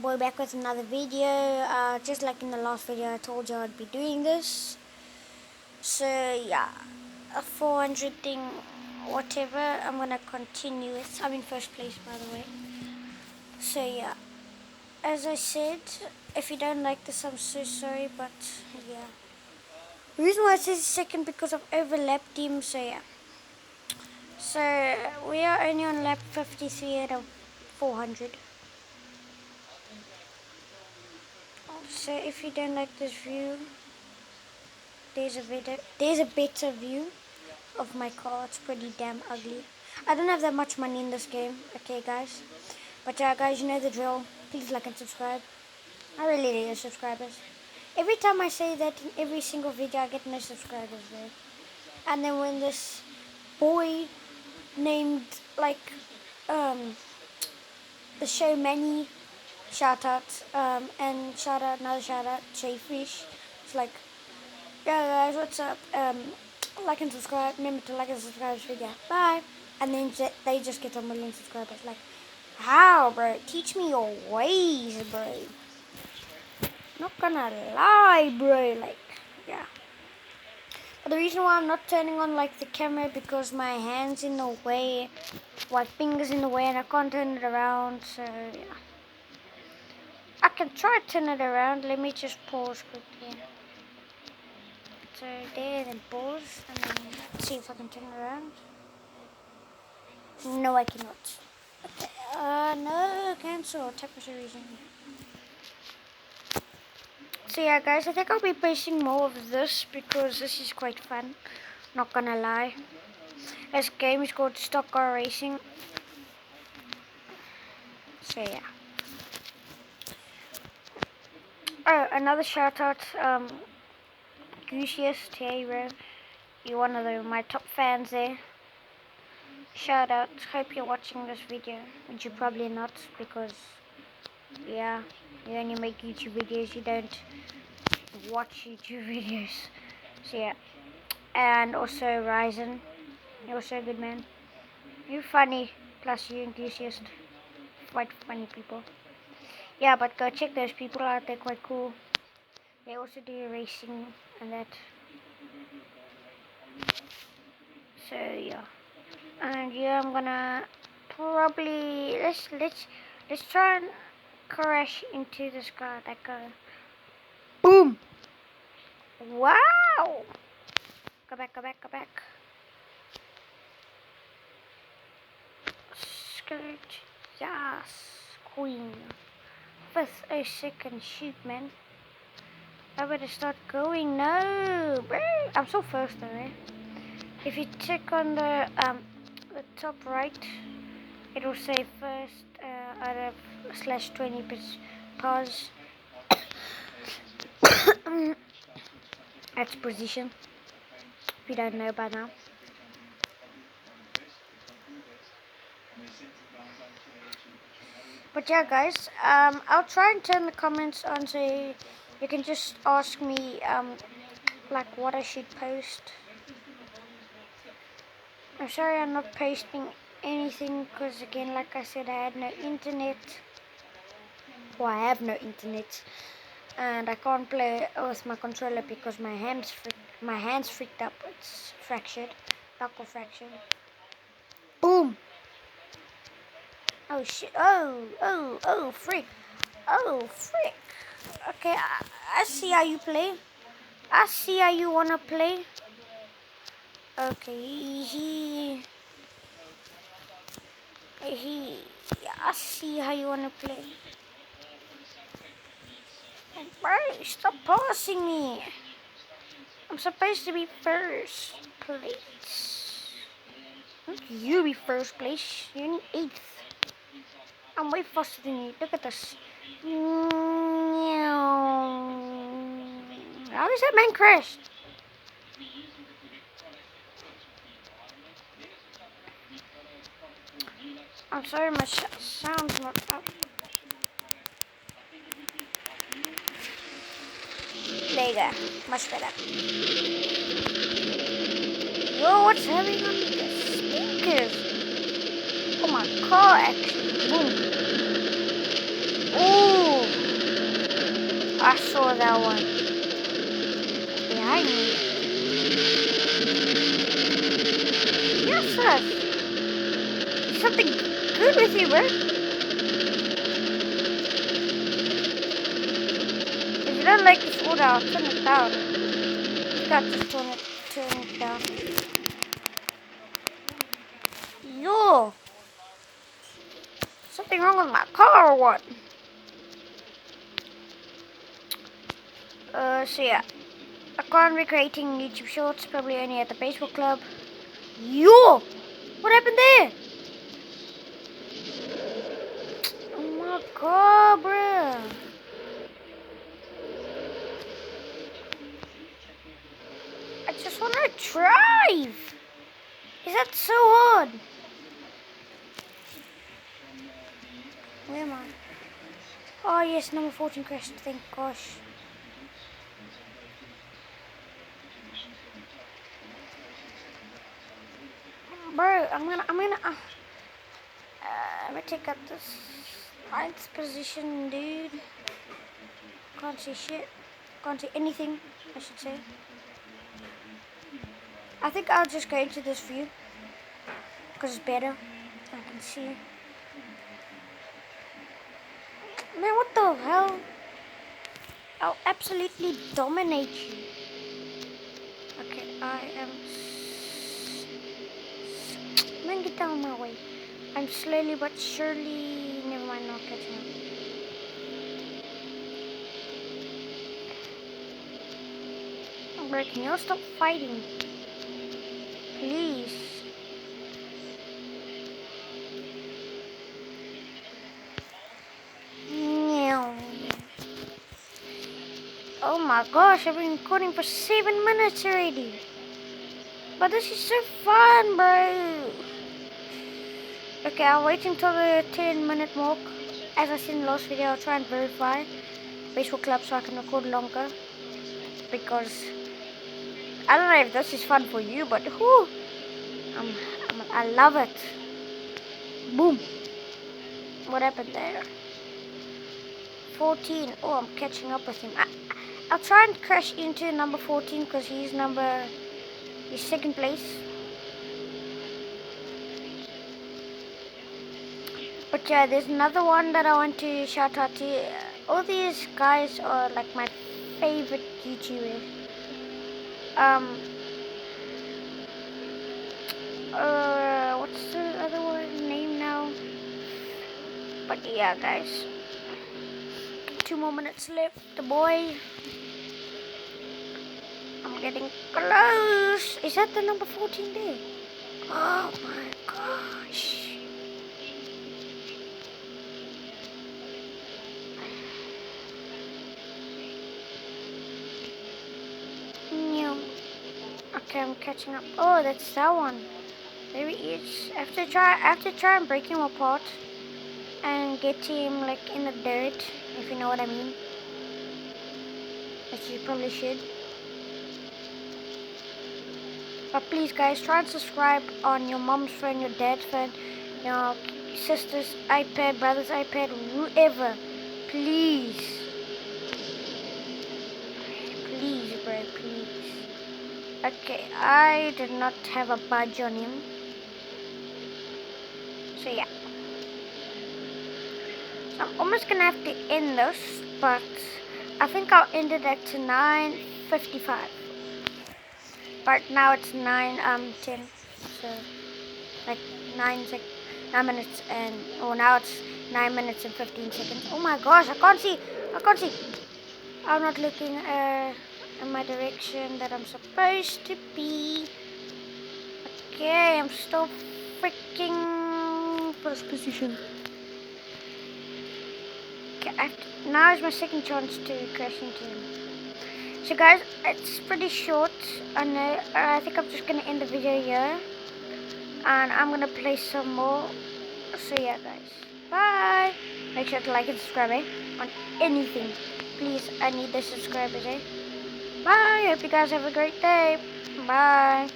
Boy back with another video. Just like in the last video I told you I'd be doing this. So yeah, a 400 thing, whatever, I'm gonna continue it. I'm in first place, by the way. So yeah, as I said, if you don't like this, I'm so sorry, but yeah. The reason why I said second because I've overlapped him, so yeah. So we are only on lap 53 out of 400. So if you don't like this view, there's a better view of my car. It's pretty damn ugly. I don't have that much money in this game, okay guys? But yeah guys, you know the drill. Please like and subscribe. I really need subscribers. Every time I say that in every single video I get no subscribers there. And then when this boy named like the show Manny, shout out, and another shout out Jayfish. It's like, yeah guys, what's up? Like and subscribe. Remember to like and subscribe this video. Bye. And then they just get 1 million subscribers. Like, how, bro? Teach me your ways, bro. Not gonna lie, bro. Like, yeah. But the reason why I'm not turning on like the camera because my hand's in the way, my fingers in the way, and I can't turn it around. So yeah. I can try to turn it around. Let me just pause quickly. So there, then pause, and then see if I can turn it around. No, I cannot. Okay. No, cancel. Temperature reason. So yeah, guys, I think I'll be posting more of this because this is quite fun. Not gonna lie. This game is called Stock Car Racing. So yeah. Oh, another shout out, Goosiest, hey bro. You're one of my top fans there. Shout out, hope you're watching this video, which you're probably not because, yeah, you only make YouTube videos, you don't watch YouTube videos. So yeah, and also Ryzen, you're also a good man. You're funny, plus you enthusiast, quite funny people. Yeah, but go check those people out, they're quite cool. They also do racing and that. So yeah. And yeah, I'm gonna probably let's try and crash into this car. That guy. Boom! Wow! Go back, go back, go back. Skirt. Yes, queen. Fifth, oh second, shoot man. I better start going. No, bro. I'm so first though, eh? If you check on the top right, it will say first out of /20 pause. That's position. If you don't know by now. But yeah, guys, I'll try and turn the comments on so you can just ask me like what I should post. I'm sorry I'm not posting anything because again, like I said, I had no internet. Well, I have no internet, and I can't play with my controller because my hands freaked up. It's fractured, knuckle fracture. Boom! Oh shit! Oh frick! Oh frick! Okay, I see how you play. I see how you wanna play. Okay, I see how you wanna play. Bro, stop passing me. I'm supposed to be first place. You be first place. You're in 8th. I'm way faster than you. Look at this. How is that man crashed? I'm sorry, my sound's not up. There you go. Much better. Whoa, what's happening on the speakers? Oh, my car actually. Boom. Ooh. I saw that one. Behind me. Yes, sir. Something good with you, bro. If you don't like this order, I'll turn it down. You got to turn it down. Yo! Something wrong with my car or what? So yeah. I can't be creating YouTube shorts, probably only at the baseball club. Yo! What happened there? Oh my god, bruh. I just want to drive. Is that so hard? Where am I? Oh yes, number 14 crashed, thank gosh. Bro, I'm gonna take up this ninth position, dude. Can't see shit. Can't see anything, I should say. I think I'll just go into this view because it's better. I can see. Man, what the hell? I'll absolutely dominate you. Okay, I am. Man, get down my way. I'm slowly but surely. Never mind, not catching up. Bro, can you all stop fighting? Please. Oh my gosh, I've been recording for 7 minutes already. But this is so fun, bro. Okay, I'll wait until the 10-minute mark. As I said in the last video, I'll try and verify baseball club so I can record longer. Because I don't know if this is fun for you, but whoo, I love it. Boom. What happened there? 14. Oh, I'm catching up with him. I'll try and crash into number 14 because he's second place. But yeah, there's another one that I want to shout out to. All these guys are like my favorite YouTubers. What's the other one name now? But yeah, guys. 2 more minutes left. The boy. I'm getting close. Is that the number 14 there? Oh my gosh. Okay, I'm catching up. Oh, that's that one. There he is. I have to try and break him apart and get him like in the dirt, if you know what I mean. Which you probably should. But please guys, try and subscribe on your mom's phone, your dad's phone, your sister's iPad, brother's iPad, whoever. Please. Please, bro, please. Okay, I did not have a badge on him. So yeah. So I'm almost gonna have to end this, but I think I'll end it at 9:55. But now it's 9:10, so like 9 minutes and now it's 9 minutes and 15 seconds. Oh my gosh, I can't see. I'm not looking in my direction that I'm supposed to be. Okay, I'm still freaking first position. Okay, now is my second chance to crash into him. So guys, it's pretty short. I think I'm just gonna end the video here, and I'm gonna play some more. So yeah, guys, bye. Make sure to like and subscribe on anything. Please, I need the subscribers. Bye. Hope you guys have a great day. Bye.